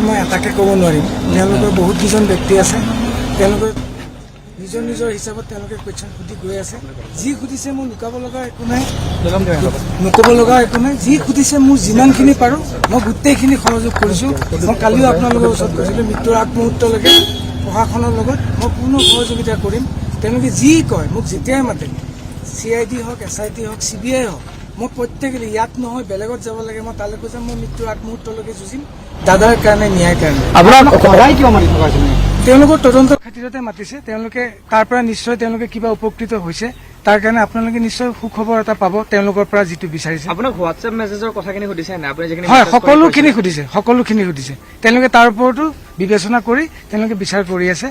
মই এটাকে ক'ব নোৱাৰিম তেওঁলোকৰ বহুত কেইজন ব্যক্তি আছে তেওঁলোকৰ নিজৰ নিজৰ হিচাপত তেওঁলোকে কুৱেশ্যন সুধি গৈ আছে যি সুধিছে মোৰ লুকাব লগা একো নাই নক'ব লগা একো নাই যি সুধিছে মোৰ যিমানখিনি পাৰোঁ মই গোটেইখিনি সহযোগ কৰিছোঁ মই কালিও আপোনালোকৰ ওচৰত কৈছিলোঁ মৃত্যুৰ আগমুহূৰ্তলৈকে প্ৰশাসনৰ লগত মই পূৰ্ণ সহযোগিতা কৰিম তেওঁলোকে যি কয় মোক যেতিয়াই মাতে CID হওক SIT হওক CBI হওক মই প্ৰত্যেকেই ইয়াত নহয় বেলেগত যাব লাগে মই তালৈকে যাম মই মৃত্যুৰ আগমুহূৰ্তলৈকে যুঁজিম দাদাৰ কাৰণে ন্যায়ৰ কাৰণে তেওঁলোকৰ তদন্ত খাতিৰতে মাতিছে তেওঁলোকে তাৰ পৰা নিশ্চয় তেওঁলোকে কিবা উপকৃত হৈছে তাৰ কাৰণে আপোনালোকে নিশ্চয় সুখবৰ এটা পাব তেওঁলোকৰ পৰা যিটো বিচাৰিছে আপোনাক হোৱাটছএপ মেছেজৰ কথাখিনি সুধিছে নাই আপুনি যিখিনি হয় সকলোখিনি সুধিছে তেওঁলোকে তাৰ ওপৰতো বিবেচনা কৰি তেওঁলোকে বিচাৰ কৰি আছে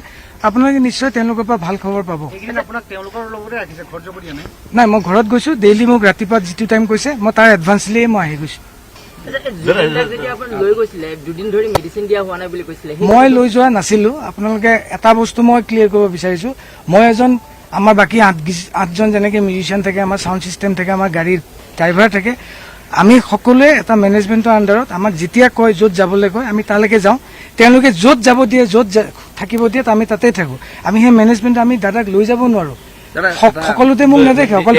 আপোনালোকে নিশ্চয় তেওঁলোকৰ পৰা ভাল খবৰ পাব নাই মই ঘৰত গৈছো ডেইলি মোক ৰাতিপুৱা যিটো টাইম কৈছে মই তাৰ এডভান্সলিয়ে মই আহি গৈছো মই লৈ যোৱা নাছিলো আপোনালোকে এটা বস্তু মই ক্লিয়াৰ কৰিব বিচাৰিছো মই এজন আমাৰ বাকী আঠজন যেনেকে মিউজিচিয়ান থাকে আমাৰ চাউণ্ড চিষ্টেম থাকে আমাৰ গাড়ীৰ ড্ৰাইভাৰ থাকে আমি সকলোৱে এটা মেনেজমেণ্টৰ আণ্ডাৰত আমাক যেতিয়া কয় য'ত যাবলৈ কয় আমি তালৈকে যাওঁ তেওঁলোকে য'ত যাব দিয়ে য'ত থাকিব দিয়ে আমি তাতেই থাকো আমি সেই মেনেজমেণ্ট আমি দাদাক লৈ যাব নোৱাৰো সকলোতে মোক নেদেখে অকল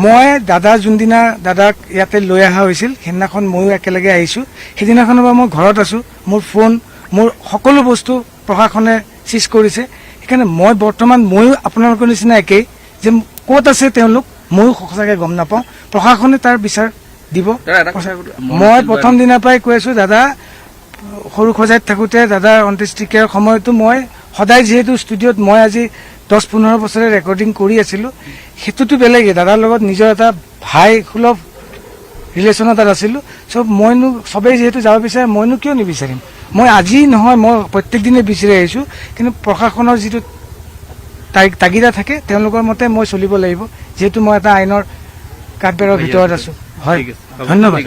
মই দাদা যোনদিনা দাদাক ইয়াতে লৈ অহা হৈছিল সেইদিনাখন ময়ো একেলগে আহিছো সেইদিনাখনৰ পৰা মই ঘৰত আছো মোৰ ফোন মোৰ সকলো বস্তু প্ৰশাসনে চিজ কৰিছে সেইকাৰণে মই বৰ্তমান ময়ো আপোনালোকৰ নিচিনা একেই যে ক'ত আছে তেওঁলোক ময়ো সঁচাকৈ গম নাপাওঁ প্ৰশাসনে তাৰ বিচাৰ দিব মই প্ৰথম দিনাৰ পৰাই কৈ আছো দাদা সৰু সজাইত থাকোঁতে দাদাৰ অন্ত্যেষ্টিক্ৰিয়াৰ সময়তো মই সদায় যিহেতু ষ্টুডিঅ'ত মই আজি 10-15 বছৰে ৰেকৰ্ডিং কৰি আছিলো সেইটোতো বেলেগেই দাদাৰ লগত নিজৰ এটা ভাই সুলভ ৰিলেশ্যন এটাত আছিলো চব মইনো চবেই যিহেতু যাব বিচাৰে মইনো কিয় নিবিচাৰিম মই আজি নহয় মই প্ৰত্যেক দিনে বিচাৰি আহিছো কিন্তু প্ৰশাসনৰ যিটো তাগিদা থাকে তেওঁলোকৰ মতে মই চলিব লাগিব যিহেতু মই এটা আইনৰ কাঠবেৰৰ ভিতৰত আছো হয় ধন্যবাদ।